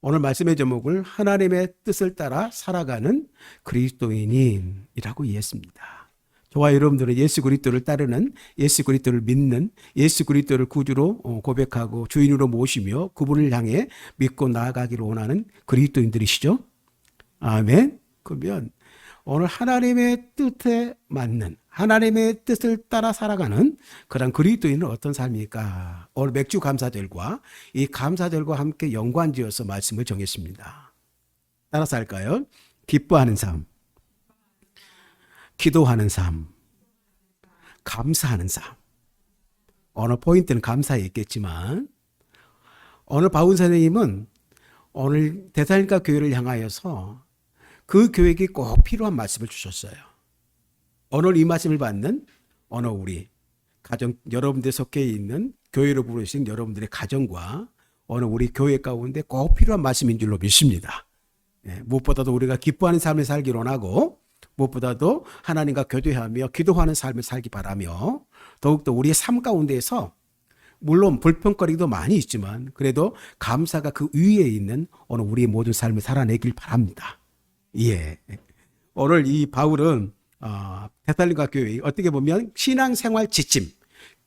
오늘 말씀의 제목을 하나님의 뜻을 따라 살아가는 그리스도인이라고 이해했습니다. 저와 여러분들은 예수 그리스도를 따르는, 예수 그리스도를 믿는, 예수 그리스도를 구주로 고백하고 주인으로 모시며 그분을 향해 믿고 나아가기를 원하는 그리스도인들이시죠. 아멘. 그러면 오늘 하나님의 뜻에 맞는, 하나님의 뜻을 따라 살아가는 그런 그리스도인은 어떤 삶입니까? 오늘 맥주 감사절과 이 감사절과 함께 연관지어서 말씀을 정했습니다. 따라서 할까요? 기뻐하는 삶, 기도하는 삶, 감사하는 삶. 오늘 포인트는 감사에 있겠지만 오늘 바울 선생님은 오늘 데살로니가 교회를 향하여서 그 교회에게 꼭 필요한 말씀을 주셨어요. 오늘 이 말씀을 받는 오늘 우리 가정, 여러분들 속해 있는 교회로 부르신 여러분들의 가정과 오늘 우리 교회 가운데 꼭 필요한 말씀인 줄로 믿습니다. 무엇보다도 우리가 기뻐하는 삶을 살기 원하고 무엇보다도 하나님과 교제하며 기도하는 삶을 살기 바라며 더욱더 우리의 삶 가운데에서 물론 불평거리도 많이 있지만 그래도 감사가 그 위에 있는 오늘 우리의 모든 삶을 살아내길 바랍니다. 예. 오늘 이 바울은 데살로니가 교회 어떻게 보면 신앙생활 지침,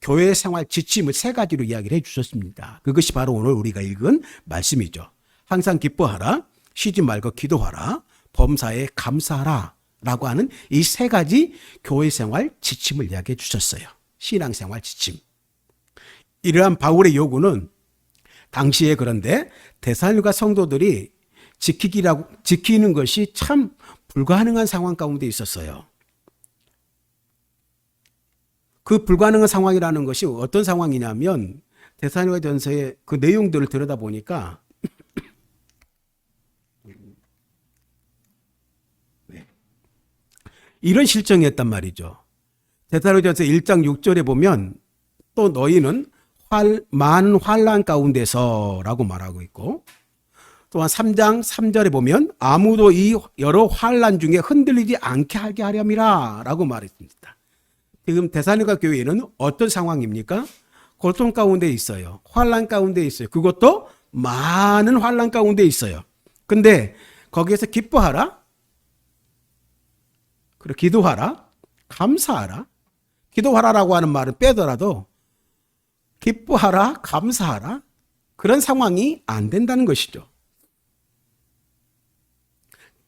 교회 생활 지침을 세 가지로 이야기를 해주셨습니다. 그것이 바로 오늘 우리가 읽은 말씀이죠. 항상 기뻐하라, 쉬지 말고 기도하라, 범사에 감사하라 라고 하는 이 세 가지 교회 생활 지침을 이야기해 주셨어요. 신앙생활 지침. 이러한 바울의 요구는 당시에 그런데 데살로니가 성도들이 지키는 것이 참 불가능한 상황 가운데 있었어요. 그 불가능한 상황이라는 것이 어떤 상황이냐면 데살로니가 전서의 그 내용들을 들여다보니까 이런 실정이었단 말이죠. 데살로니가 전서 1장 6절에 보면 또 너희는 많은 환난 가운데서라고 말하고 있고 또한 3장 3절에 보면 아무도 이 여러 환난 중에 흔들리지 않게 하게 하렴이라 라고 말했습니다. 지금 데살로니가 교회는 어떤 상황입니까? 고통 가운데 있어요. 환난 가운데 있어요. 그것도 많은 환난 가운데 있어요. 근데 거기에서 기뻐하라, 그리고 기도하라, 감사하라. 기도하라라고 하는 말은 빼더라도 기뻐하라, 감사하라 그런 상황이 안 된다는 것이죠.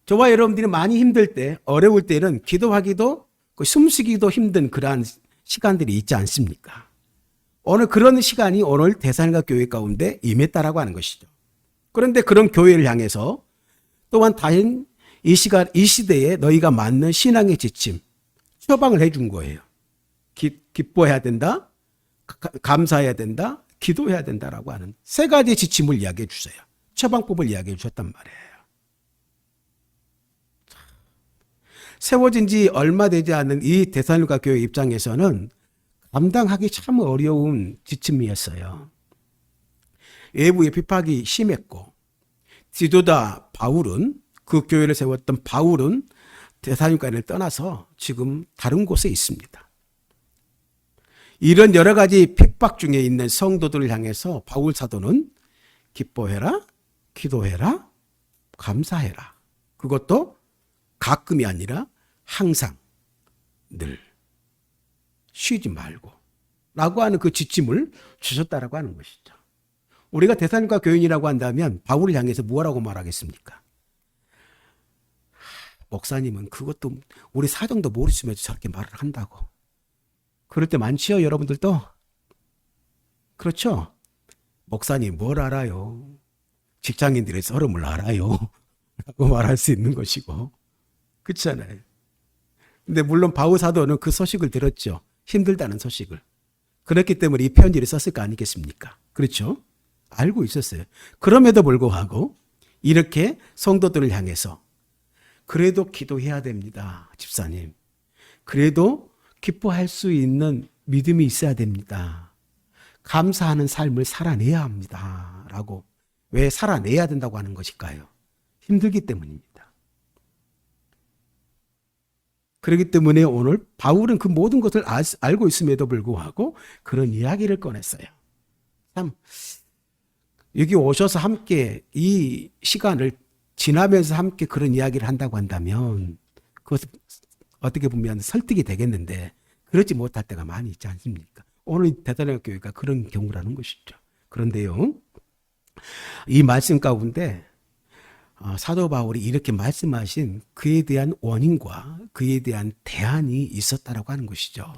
저와 여러분들이 많이 힘들 때, 어려울 때는 기도하기도 숨쉬기도 힘든 그러한 시간들이 있지 않습니까? 오늘 그런 시간이 오늘 데살로니가 교회 가운데 임했다라고 하는 것이죠. 그런데 그런 교회를 향해서 또한 다른 이 시대에 너희가 맞는 신앙의 지침, 처방을 해준 거예요. 기뻐해야 된다, 감사해야 된다, 기도해야 된다라고 하는 세 가지 지침을 이야기해 주세요. 처방법을 이야기해 주셨단 말이에요. 세워진 지 얼마 되지 않은 이 데살로니가 교회 입장에서는 감당하기 참 어려운 지침이었어요. 외부의 핍박이 심했고 지도자 바울은 그 교회를 세웠던 바울은 데살로니가를 떠나서 지금 다른 곳에 있습니다. 이런 여러 가지 핍박 중에 있는 성도들을 향해서 바울 사도는 기뻐해라, 기도해라, 감사해라. 그것도 가끔이 아니라 항상 늘 쉬지 말고 라고 하는 그 지침을 주셨다라고 하는 것이죠. 우리가 데살로니가 교인이라고 한다면 바울을 향해서 뭐라고 말하겠습니까? 목사님은 그것도 우리 사정도 모르시면서 저렇게 말을 한다고. 그럴 때 많지요, 여러분들도? 그렇죠? 목사님 뭘 알아요? 직장인들의 서름을 알아요. 라고 말할 수 있는 것이고. 그렇잖아요. 근데 물론 바울 사도는 그 소식을 들었죠. 힘들다는 소식을. 그렇기 때문에 이 편지를 썼을 거 아니겠습니까? 그렇죠? 알고 있었어요. 그럼에도 불구하고 이렇게 성도들을 향해서 그래도 기도해야 됩니다. 집사님. 그래도 기뻐할 수 있는 믿음이 있어야 됩니다. 감사하는 삶을 살아내야 합니다. 라고. 왜 살아내야 된다고 하는 것일까요? 힘들기 때문입니다. 그렇기 때문에 오늘 바울은 그 모든 것을 알고 있음에도 불구하고 그런 이야기를 꺼냈어요. 참 여기 오셔서 함께 이 시간을 지나면서 함께 그런 이야기를 한다고 한다면 그것은 어떻게 보면 설득이 되겠는데 그렇지 못할 때가 많이 있지 않습니까? 오늘 대단한 교회가 그런 경우라는 것이죠. 그런데요, 이 말씀 가운데 사도 바울이 이렇게 말씀하신 그에 대한 원인과 그에 대한 대안이 있었다라고 하는 것이죠.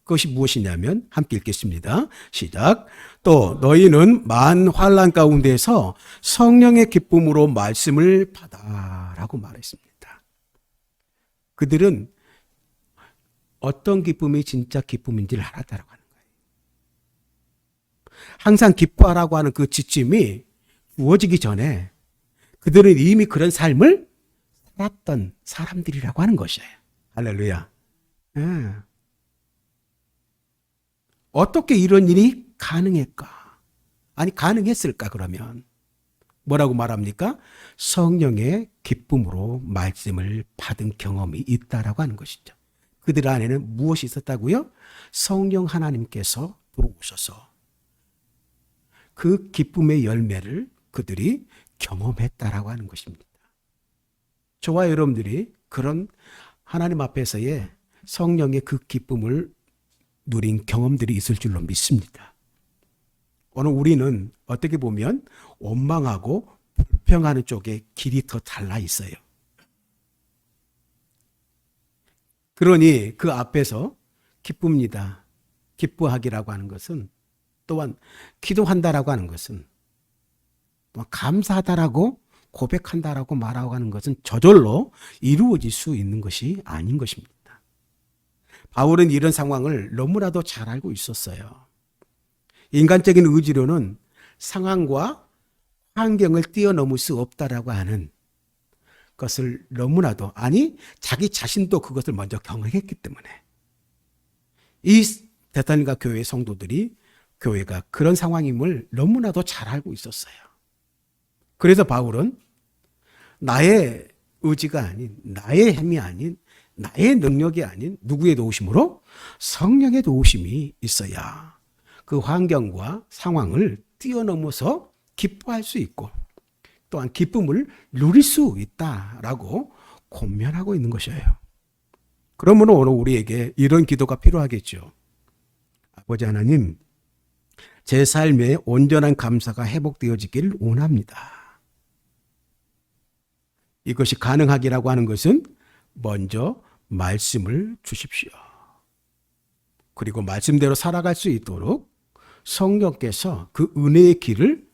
그것이 무엇이냐면 함께 읽겠습니다. 시작. 또 너희는 만 환난 가운데서 성령의 기쁨으로 말씀을 받아라고 말했습니다. 그들은 어떤 기쁨이 진짜 기쁨인지를 알았다라고 하는 거예요. 항상 기뻐하라고 하는 그 지침이 주어지기 전에 그들은 이미 그런 삶을 살았던 사람들이라고 하는 것이에요. 할렐루야. 예. 어떻게 이런 일이 가능했까? 아니, 가능했을까, 그러면? 뭐라고 말합니까? 성령의 기쁨으로 말씀을 받은 경험이 있다라고 하는 것이죠. 그들 안에는 무엇이 있었다고요? 성령 하나님께서 들어오셔서 그 기쁨의 열매를 그들이 경험했다라고 하는 것입니다. 저와 여러분들이 그런 하나님 앞에서의 성령의 그 기쁨을 누린 경험들이 있을 줄로 믿습니다. 오늘 우리는 어떻게 보면 원망하고 불평하는 쪽에 길이 더 달라 있어요. 그러니 그 앞에서 기쁩니다. 기뻐하기라고 하는 것은 또한 기도한다라고 하는 것은 또한 감사하다라고 고백한다라고 말하고 하는 것은 저절로 이루어질 수 있는 것이 아닌 것입니다. 바울은 이런 상황을 너무나도 잘 알고 있었어요. 인간적인 의지로는 상황과 환경을 뛰어넘을 수 없다라고 하는 것을 너무나도, 아니 자기 자신도 그것을 먼저 경험했기 때문에 이 데살로니가 교회 성도들이 교회가 그런 상황임을 너무나도 잘 알고 있었어요. 그래서 바울은 나의 의지가 아닌, 나의 힘이 아닌, 나의 능력이 아닌 누구의 도우심으로? 성령의 도우심이 있어야 그 환경과 상황을 뛰어넘어서 기뻐할 수 있고 또한 기쁨을 누릴 수 있다라고 권면하고 있는 것이에요. 그러면 오늘 우리에게 이런 기도가 필요하겠죠. 아버지 하나님, 제 삶에 온전한 감사가 회복되어지기를 원합니다. 이것이 가능하기라고 하는 것은 먼저 말씀을 주십시오. 그리고 말씀대로 살아갈 수 있도록 성령께서 그 은혜의 길을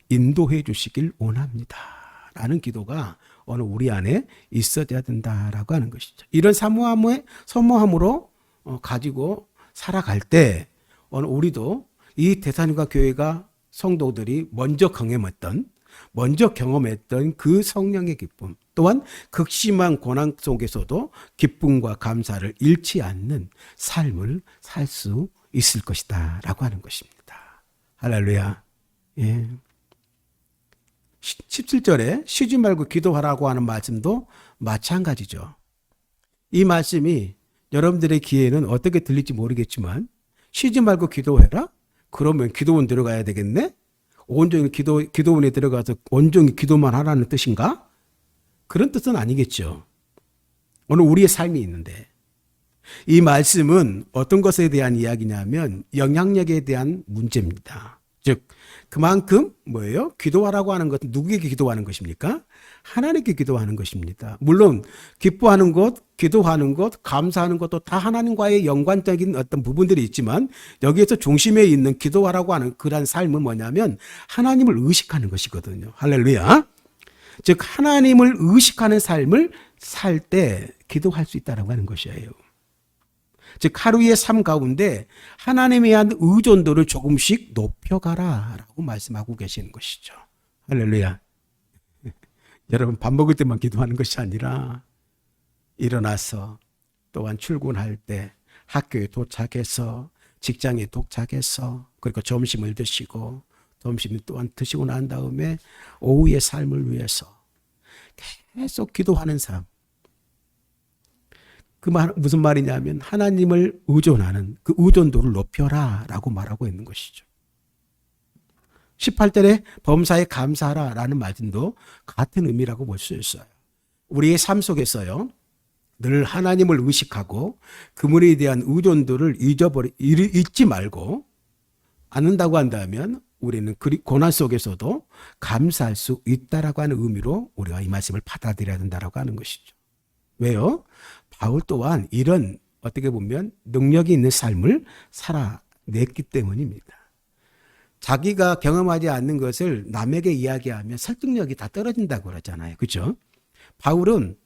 인도해 주시길 원합니다. 라는 기도가 오늘 우리 안에 있어야 된다라고 하는 것이죠. 이런 사모함으로 가지고 살아갈 때 오늘 우리도 이 데살로니가 교회가 성도들이 먼저 경험했던 그 성령의 기쁨, 또한 극심한 고난 속에서도 기쁨과 감사를 잃지 않는 삶을 살 수 있을 것이다 라고 하는 것입니다. 할렐루야. 예. 17절에 쉬지 말고 기도하라고 하는 말씀도 마찬가지죠. 이 말씀이 여러분들의 귀에는 어떻게 들릴지 모르겠지만 쉬지 말고 기도해라? 그러면 기도원 들어가야 되겠네? 온종일 기도원에 들어가서 온종일 기도만 하라는 뜻인가? 그런 뜻은 아니겠죠. 오늘 우리의 삶이 있는데 이 말씀은 어떤 것에 대한 이야기냐면 영향력에 대한 문제입니다. 즉 그만큼 뭐예요? 기도하라고 하는 것은 누구에게 기도하는 것입니까? 하나님께 기도하는 것입니다. 물론 기뻐하는 것, 기도하는 것, 감사하는 것도 다 하나님과의 연관적인 어떤 부분들이 있지만 여기에서 중심에 있는 기도하라고 하는 그런 삶은 뭐냐면 하나님을 의식하는 것이거든요. 할렐루야. 즉 하나님을 의식하는 삶을 살 때 기도할 수 있다고 하는 것이에요. 즉 하루의 삶 가운데 하나님에 대한 의존도를 조금씩 높여가라라고 말씀하고 계시는 것이죠. 할렐루야. 여러분 밥 먹을 때만 기도하는 것이 아니라 일어나서 또한 출근할 때 학교에 도착해서 직장에 도착해서 그리고 점심을 드시고 점심을 또한 드시고 난 다음에 오후의 삶을 위해서 계속 기도하는 삶. 그 말 무슨 말이냐면 하나님을 의존하는 그 의존도를 높여라 라고 말하고 있는 것이죠. 18절에 범사에 감사하라라는 말씀도 같은 의미라고 볼 수 있어요. 우리의 삶 속에서요, 늘 하나님을 의식하고 그분에 대한 의존도를 잊지 말고 않는다고 한다면 우리는 고난 속에서도 감사할 수 있다라고 하는 의미로 우리가 이 말씀을 받아들여야 된다라고 하는 것이죠. 왜요? 바울 또한 이런 어떻게 보면 능력이 있는 삶을 살아냈기 때문입니다. 자기가 경험하지 않는 것을 남에게 이야기하면 설득력이 다 떨어진다고 그러잖아요. 그렇죠? 바울은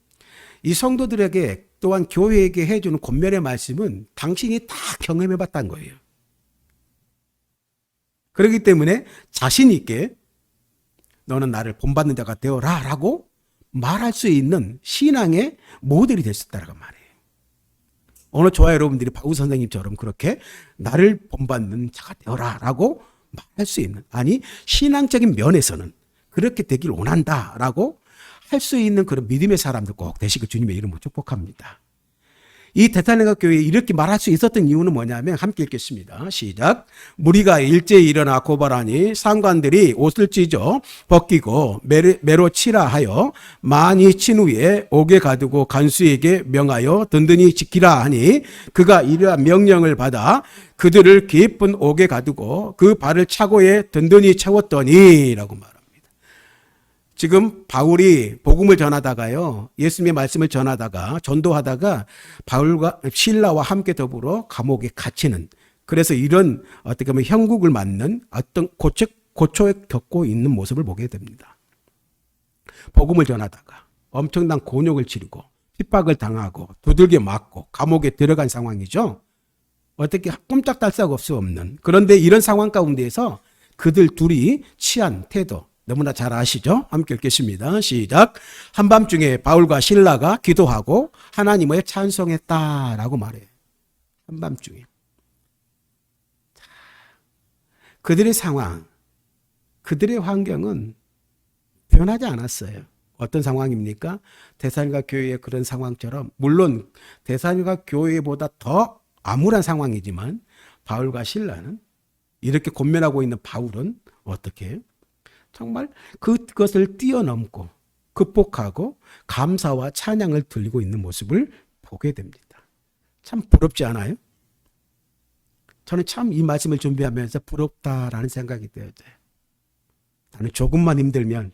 이 성도들에게 또한 교회에게 해주는 권면의 말씀은 당신이 다 경험해 봤다는 거예요. 그렇기 때문에 자신 있게 너는 나를 본받는 자가 되어라 라고 말할 수 있는 신앙의 모델이 될 수 있다고 말해요. 오늘 저와 여러분들이 바울 선생님처럼 그렇게 나를 본받는 자가 되어라 라고 말할 수 있는, 아니 신앙적인 면에서는 그렇게 되길 원한다 라고 할 수 있는 그런 믿음의 사람들 꼭 되시길 주님의 이름으로 축복합니다. 이 데살로니가 교회에 이렇게 말할 수 있었던 이유는 뭐냐면 함께 읽겠습니다. 시작. 무리가 일제히 일어나 고발하니 상관들이 옷을 찢어 벗기고 매로 치라 하여 많이 친 후에 옥에 가두고 간수에게 명하여 든든히 지키라 하니 그가 이러한 명령을 받아 그들을 깊은 옥에 가두고 그 발을 차고에 든든히 채웠더니 라고 말합니다. 지금 바울이 복음을 전하다가요, 예수님의 말씀을 전하다가 전도하다가 바울과 실라와 함께 더불어 감옥에 갇히는, 그래서 이런 어떻게 보면 형국을 맞는 어떤 고초에 겪고 있는 모습을 보게 됩니다. 복음을 전하다가 엄청난 곤욕을 치르고 핍박을 당하고 두들겨 맞고 감옥에 들어간 상황이죠. 어떻게 꼼짝달 새 없이 없는, 그런데 이런 상황 가운데에서 그들 둘이 취한 태도 너무나 잘 아시죠? 함께 읽겠습니다. 시작. 한밤중에 바울과 실라가 기도하고 하나님을 찬송했다라고 말해요. 한밤중에. 그들의 상황, 그들의 환경은 변하지 않았어요. 어떤 상황입니까? 데살로니가 교회의 그런 상황처럼, 물론 데살로니가 교회보다 더 암울한 상황이지만 바울과 실라는, 이렇게 권면하고 있는 바울은 어떻게 정말 그것을 뛰어넘고 극복하고 감사와 찬양을 들리고 있는 모습을 보게 됩니다. 참 부럽지 않아요? 저는 참 이 말씀을 준비하면서 부럽다라는 생각이 들어요. 나는 조금만 힘들면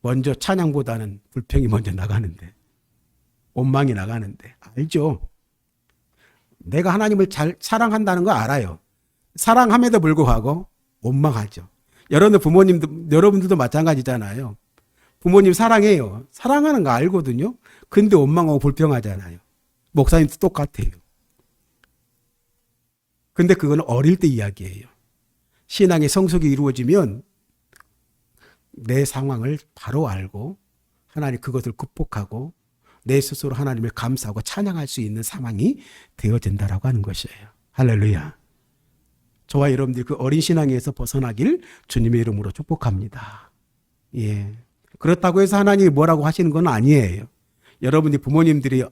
먼저 찬양보다는 불평이 먼저 나가는데, 원망이 나가는데, 알죠? 내가 하나님을 잘 사랑한다는 거 알아요. 사랑함에도 불구하고 원망하죠. 여러분들도 마찬가지잖아요. 부모님 사랑해요. 사랑하는 거 알거든요. 근데 원망하고 불평하잖아요. 목사님도 똑같아요. 근데 그건 어릴 때 이야기예요. 신앙의 성숙이 이루어지면 내 상황을 바로 알고 하나님 그것을 극복하고 내 스스로 하나님을 감사하고 찬양할 수 있는 상황이 되어진다라고 하는 것이에요. 할렐루야. 저와 여러분들이 그 어린 신앙에서 벗어나길 주님의 이름으로 축복합니다. 예. 그렇다고 해서 하나님이 뭐라고 하시는 건 아니에요. 여러분이 부모님들이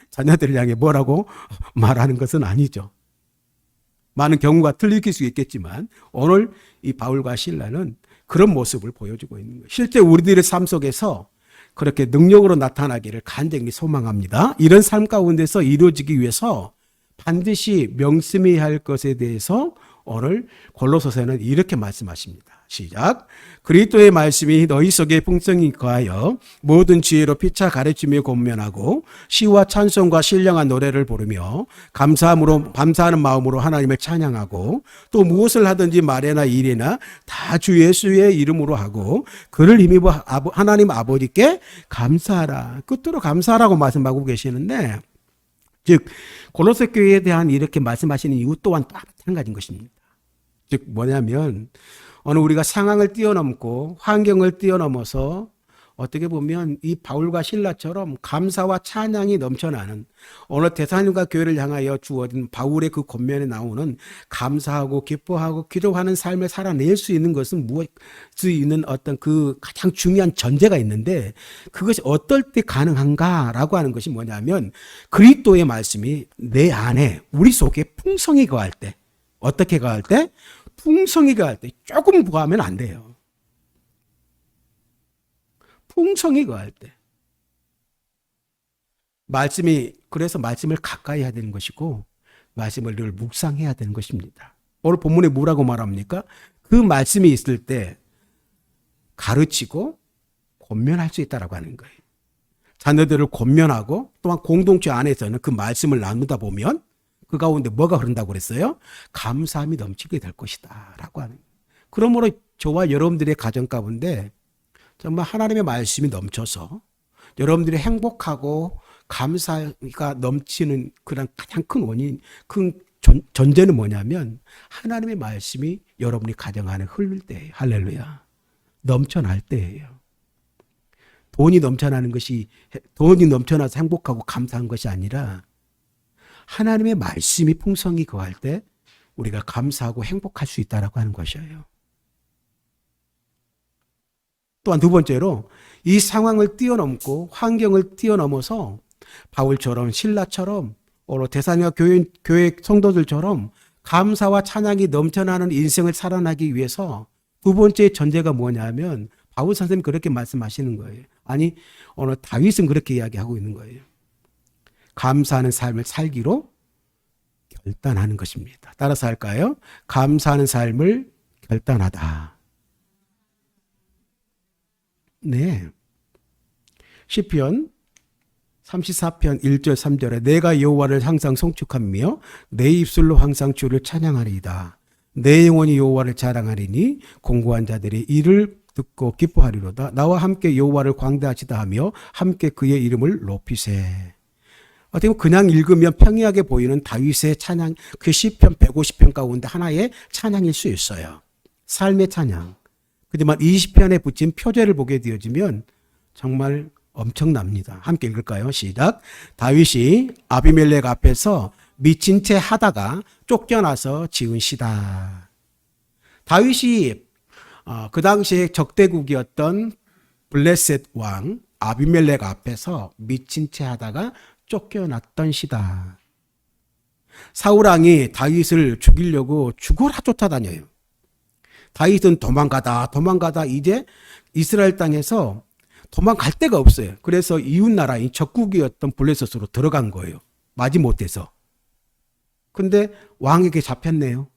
자녀들을 향해 뭐라고 말하는 것은 아니죠. 많은 경우가 틀릴 수 있겠지만 오늘 이 바울과 실라는 그런 모습을 보여주고 있는 거예요. 실제 우리들의 삶 속에서 그렇게 능력으로 나타나기를 간절히 소망합니다. 이런 삶 가운데서 이루어지기 위해서 반드시 명심해야 할 것에 대해서 오늘 골로새서는 이렇게 말씀하십니다. 시작. 그리스도의 말씀이 너희 속에 풍성히 거하여 모든 지혜로 피차 가르치며 권면하고 시와 찬송과 신령한 노래를 부르며 감사하는 마음으로 하나님을 찬양하고 또 무엇을 하든지 말이나 일이나 다 주 예수의 이름으로 하고 그를 힘입어 하나님 아버지께 감사하라. 끝으로 감사하라고 말씀하고 계시는데, 즉 골로새 교회에 대한 이렇게 말씀하시는 이유 또한 또 마찬가지인 것입니다. 즉 뭐냐면 오늘 우리가 상황을 뛰어넘고 환경을 뛰어넘어서 어떻게 보면 이 바울과 실라처럼 감사와 찬양이 넘쳐나는, 오늘 데살로니가 교회를 향하여 주어진 바울의 그 권면에 나오는 감사하고 기뻐하고 기도하는 삶을 살아낼 수 있는 것은 무엇이 있는 어떤 그 가장 중요한 전제가 있는데, 그것이 어떨 때 가능한가라고 하는 것이 뭐냐면 그리스도의 말씀이 내 안에 우리 속에 풍성히 거할 때. 어떻게 거할 때? 풍성히가 할 때 조금 구하면 안 돼요. 풍성히가 할 때. 그래서 말씀을 가까이 해야 되는 것이고, 말씀을 늘 묵상해야 되는 것입니다. 오늘 본문에 뭐라고 말합니까? 그 말씀이 있을 때 가르치고 권면할 수 있다라고 하는 거예요. 자녀들을 권면하고 또한 공동체 안에서는 그 말씀을 나누다 보면 그 가운데 뭐가 흐른다고 그랬어요? 감사함이 넘치게 될 것이다 라고 하는 거예요. 그러므로 저와 여러분들의 가정 가운데 정말 하나님의 말씀이 넘쳐서 여러분들이 행복하고 감사가 넘치는 그런 가장 큰 원인, 큰 전제는 뭐냐면 하나님의 말씀이 여러분이 가정 안에 흐를 때예요. 할렐루야. 넘쳐날 때예요. 돈이 넘쳐나서 행복하고 감사한 것이 아니라 하나님의 말씀이 풍성히 거할 때 우리가 감사하고 행복할 수 있다라고 하는 것이에요. 또한 두 번째로 이 상황을 뛰어넘고 환경을 뛰어넘어서 바울처럼 신라처럼 데살로니가 교회 성도들처럼 감사와 찬양이 넘쳐나는 인생을 살아나기 위해서 두 번째 전제가 뭐냐면 바울 선생님이 그렇게 말씀하시는 거예요. 아니 다윗은 그렇게 이야기하고 있는 거예요. 감사하는 삶을 살기로 결단하는 것입니다. 따라서 할까요? 감사하는 삶을 결단하다. 네. 시편 34편 1절 3절에 내가 여호와를 항상 송축하며 내 입술로 항상 주를 찬양하리이다. 내 영혼이 여호와를 자랑하리니 공고한 자들이 이를 듣고 기뻐하리로다. 나와 함께 여호와를 광대하시다 하며 함께 그의 이름을 높이세. 어떻게 보면 그냥 읽으면 평이하게 보이는 다윗의 찬양, 그 시편 150편 가운데 하나의 찬양일 수 있어요. 삶의 찬양. 하지만 20편에 붙인 표제를 보게 되어지면 정말 엄청납니다. 함께 읽을까요? 시작. 다윗이 아비멜렉 앞에서 미친 채 하다가 쫓겨나서 지은 시다. 다윗이 그 당시에 적대국이었던 블레셋 왕 아비멜렉 앞에서 미친 채 하다가 쫓겨났던 시다. 사울왕이 다윗을 죽이려고 죽어라 쫓아다녀요. 다윗은 도망가다 이제 이스라엘 땅에서 도망갈 데가 없어요. 그래서 이웃나라인 적국이었던 블레셋으로 들어간 거예요. 마지못해서. 근데 왕에게 잡혔네요.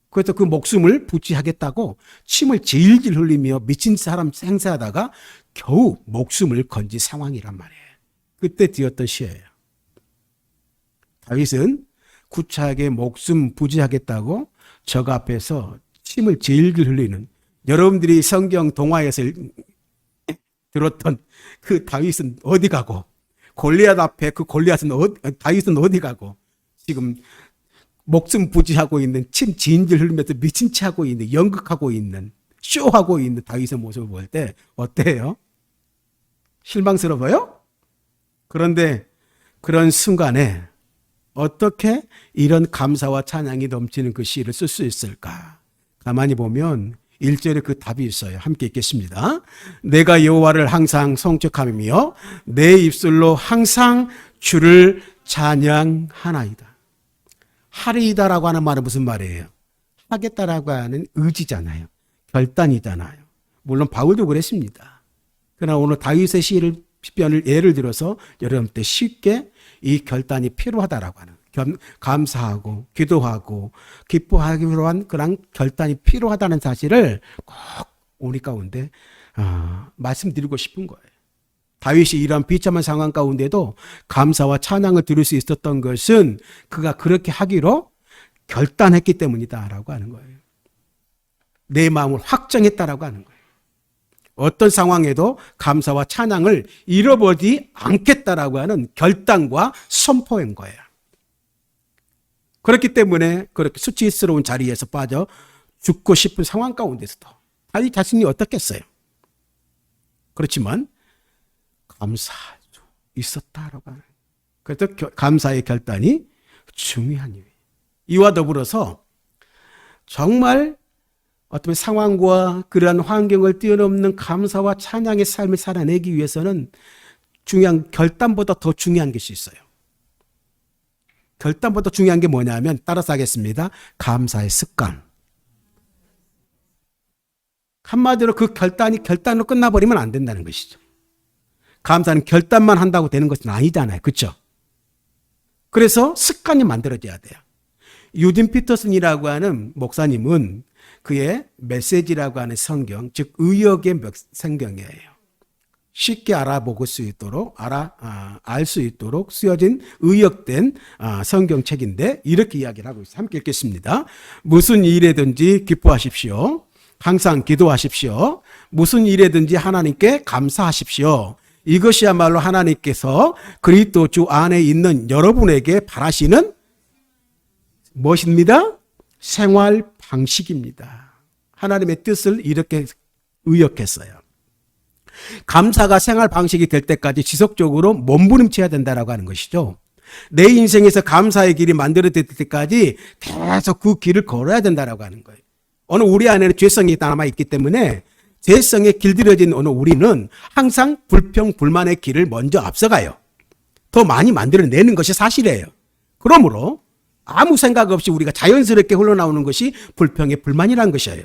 그래서 그 목숨을 부지하겠다고 침을 질질 흘리며 미친 사람 행세하다가 겨우 목숨을 건진 상황이란 말이에요. 그때 뒤었던 시예요. 다윗은 구차하게 목숨 부지하겠다고 적 앞에서 침을 질질 흘리는, 여러분들이 성경 동화에서 들었던 그 다윗은 어디 가고, 골리앗 앞에 그 다윗은 어디 가고, 지금 목숨 부지하고 있는, 침 진질 흘리면서 미친 채 하고 있는, 연극하고 있는, 쇼하고 있는 다윗의 모습을 볼 때 어때요? 실망스러워요? 그런데 그런 순간에 어떻게 이런 감사와 찬양이 넘치는 그 시를 쓸 수 있을까? 가만히 보면 1절에 그 답이 있어요. 함께 읽겠습니다. 내가 여호와를 항상 송축하며 내 입술로 항상 주를 찬양하나이다. 하리이다라고 하는 말은 무슨 말이에요? 하겠다라고 하는 의지잖아요. 결단이잖아요. 물론 바울도 그랬습니다. 그러나 오늘 다윗의 시편을 예를 들어서 여러분들 쉽게 이 결단이 필요하다라고 하는, 감사하고 기도하고 기뻐하기로 한 그런 결단이 필요하다는 사실을 꼭 우리 가운데 말씀드리고 싶은 거예요. 다윗이 이러한 비참한 상황 가운데도 감사와 찬양을 들을 수 있었던 것은 그가 그렇게 하기로 결단했기 때문이다라고 하는 거예요. 내 마음을 확정했다라고 하는 거예요. 어떤 상황에도 감사와 찬양을 잃어버리지 않겠다라고 하는 결단과 선포인 거예요. 그렇기 때문에 그렇게 수치스러운 자리에서 빠져 죽고 싶은 상황 가운데서도 다윗 자신이 어떻겠어요? 그렇지만 감사할 수 있었다라고 하는, 그래서 감사의 결단이 중요한 이유예요. 이와 더불어서 정말 어떤 상황과 그러한 환경을 뛰어넘는 감사와 찬양의 삶을 살아내기 위해서는 중요한 결단보다 더 중요한 것이 있어요. 결단보다 중요한 게 뭐냐면 따라서 하겠습니다. 감사의 습관. 한마디로 그 결단으로 끝나버리면 안 된다는 것이죠. 감사는 결단만 한다고 되는 것은 아니잖아요. 그렇죠? 그래서 습관이 만들어져야 돼요. 유딘 피터슨이라고 하는 목사님은 그의 메시지라고 하는 성경, 즉 의역의 성경이에요. 쉽게 알아볼 수 있도록 알 수 있도록 쓰여진 의역된 성경책인데 이렇게 이야기를 하고 있어요. 함께 읽겠습니다. 무슨 일에든지 기뻐하십시오. 항상 기도하십시오. 무슨 일에든지 하나님께 감사하십시오. 이것이야말로 하나님께서 그리스도 주 안에 있는 여러분에게 바라시는 무엇입니다? 생활 방식입니다. 하나님의 뜻을 이렇게 의역했어요. 감사가 생활 방식이 될 때까지 지속적으로 몸부림쳐야 된다라고 하는 것이죠. 내 인생에서 감사의 길이 만들어질 때까지 계속 그 길을 걸어야 된다라고 하는 거예요. 오늘 우리 안에는 죄성이 남아 있기 때문에 죄성에 길들여진 오늘 우리는 항상 불평, 불만의 길을 먼저 앞서가요. 더 많이 만들어내는 것이 사실이에요. 그러므로 아무 생각 없이 우리가 자연스럽게 흘러나오는 것이 불평의 불만이라는 것이에요.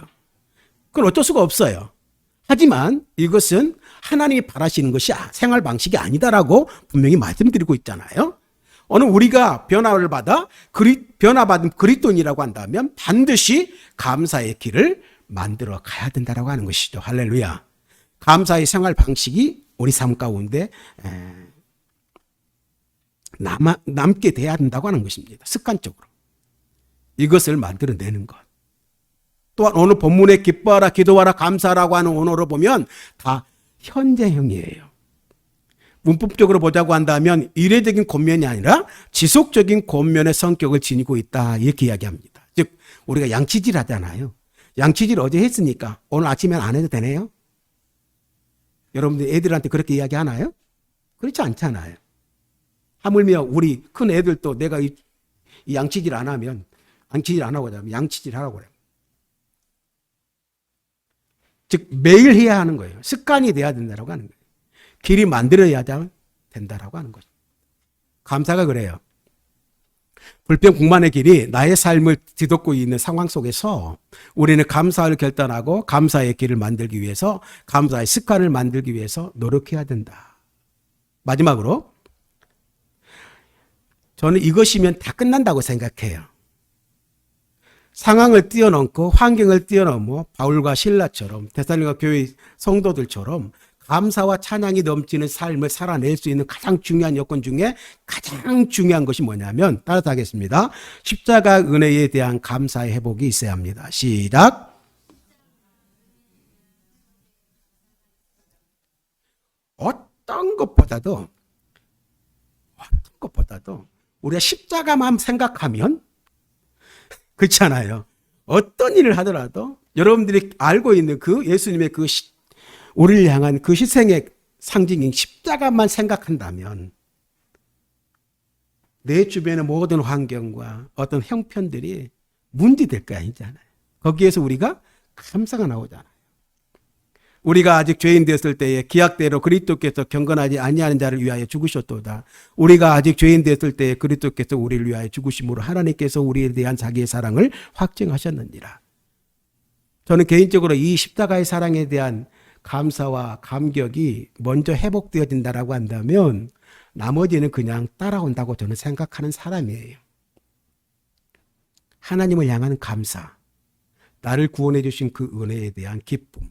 그건 어쩔 수가 없어요. 하지만 이것은 하나님이 바라시는 것이 생활 방식이 아니다라고 분명히 말씀드리고 있잖아요. 오늘 우리가 변화를 받아 변화받은 그리스도인이라고 한다면 반드시 감사의 길을 만들어 가야 된다라고 하는 것이죠. 할렐루야. 감사의 생활 방식이 우리 삶 가운데 남게 돼야 된다고 하는 것입니다. 습관적으로. 이것을 만들어내는 것. 또한 오늘 본문에 기뻐하라, 기도하라, 감사하라고 하는 언어로 보면 다 현재형이에요. 문법적으로 보자고 한다면 이례적인 권면이 아니라 지속적인 권면의 성격을 지니고 있다 이렇게 이야기합니다. 즉 우리가 양치질 하잖아요. 양치질 어제 했으니까 오늘 아침엔 안 해도 되네요? 여러분들 애들한테 그렇게 이야기하나요? 그렇지 않잖아요. 하물며 우리 큰 애들도 내가 이 양치질 안 하면 양치질 안 하고 하면 양치질 하라고 그래요. 즉 매일 해야 하는 거예요. 습관이 돼야 된다고 하는 거예요. 길이 만들어야 된다고 하는 거죠. 감사가 그래요. 불평 불만의 길이 나의 삶을 뒤덮고 있는 상황 속에서 우리는 감사를 결단하고 감사의 길을 만들기 위해서 감사의 습관을 만들기 위해서 노력해야 된다. 마지막으로 저는 이것이면 다 끝난다고 생각해요. 상황을 뛰어넘고 환경을 뛰어넘어 바울과 실라처럼 데살로니가 교회 성도들처럼 감사와 찬양이 넘치는 삶을 살아낼 수 있는 가장 중요한 여건 중에 가장 중요한 것이 뭐냐면 따라서 하겠습니다. 십자가 은혜에 대한 감사의 회복이 있어야 합니다. 시작. 어떤 것보다도 우리가 십자가만 생각하면 그렇잖아요. 어떤 일을 하더라도 여러분들이 알고 있는 그 예수님의 그 우리를 향한 그 희생의 상징인 십자가만 생각한다면 내 주변의 모든 환경과 어떤 형편들이 문제될 거 아니잖아요. 거기에서 우리가 감사가 나오잖아요. 우리가 아직 죄인 되었을 때에 기약대로 그리스도께서 경건하지 아니하는 자를 위하여 죽으셨도다. 우리가 아직 죄인 되었을 때에 그리스도께서 우리를 위하여 죽으심으로 하나님께서 우리에 대한 자기의 사랑을 확증하셨느니라. 저는 개인적으로 이 십자가의 사랑에 대한 감사와 감격이 먼저 회복되어진다라고 한다면 나머지는 그냥 따라온다고 저는 생각하는 사람이에요. 하나님을 향하는 감사, 나를 구원해 주신 그 은혜에 대한 기쁨,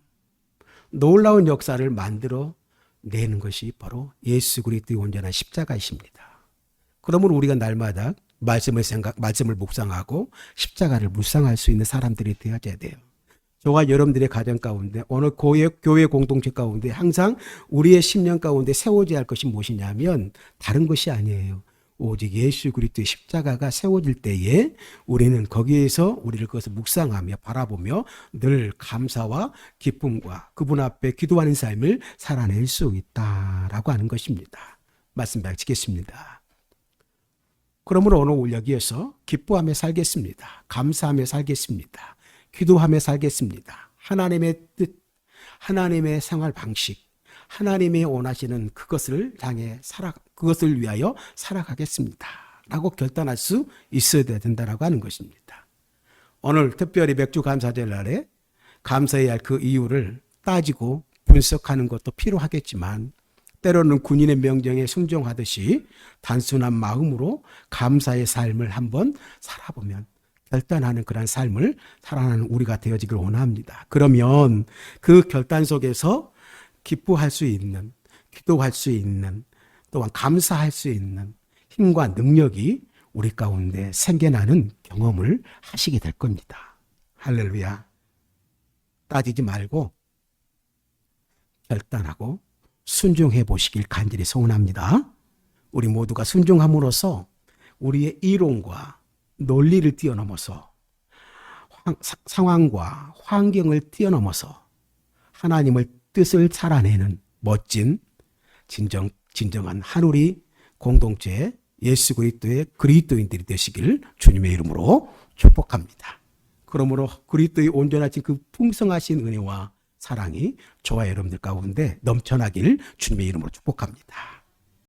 놀라운 역사를 만들어 내는 것이 바로 예수 그리스도의 온전한 십자가이십니다. 그러므로 우리가 날마다 말씀을 묵상하고 십자가를 묵상할 수 있는 사람들이 되어야 돼요. 저와 여러분들의 가정 가운데 오늘 교회 공동체 가운데 항상 우리의 심령 가운데 세워져야 할 것이 무엇이냐면 다른 것이 아니에요. 오직 예수 그리스도의 십자가가 세워질 때에 우리는 거기에서 우리를 그것을 묵상하며 바라보며 늘 감사와 기쁨과 그분 앞에 기도하는 삶을 살아낼 수 있다라고 하는 것입니다. 말씀 마치겠습니다. 그러므로 오늘 여기에서 기뻐하며 살겠습니다. 감사하며 살겠습니다. 기도하며 살겠습니다. 하나님의 뜻, 하나님의 생활 방식, 하나님이 원하시는 그것을 위하여 살아가겠습니다. 라고 결단할 수 있어야 된다라고 하는 것입니다. 오늘 특별히 맥주 감사절 날에 감사해야 할 그 이유를 따지고 분석하는 것도 필요하겠지만 때로는 군인의 명령에 순종하듯이 단순한 마음으로 감사의 삶을 한번 살아보면 결단하는 그런 삶을 살아가는 우리가 되어지길 원합니다. 그러면 그 결단 속에서 기뻐할 수 있는, 기도할 수 있는, 또한 감사할 수 있는 힘과 능력이 우리 가운데 생겨나는 경험을 하시게 될 겁니다. 할렐루야. 따지지 말고 결단하고 순종해 보시길 간절히 소원합니다. 우리 모두가 순종함으로써 우리의 이론과 논리를 뛰어넘어서 상황과 환경을 뛰어넘어서 하나님의 뜻을 살아내는 멋진 진정한 하늘이 공동체 예수 그리스도의 그리스도인들이 되시길 주님의 이름으로 축복합니다. 그러므로 그리스도의 온전하신 그 풍성하신 은혜와 사랑이 저와 여러분들 가운데 넘쳐나길 주님의 이름으로 축복합니다.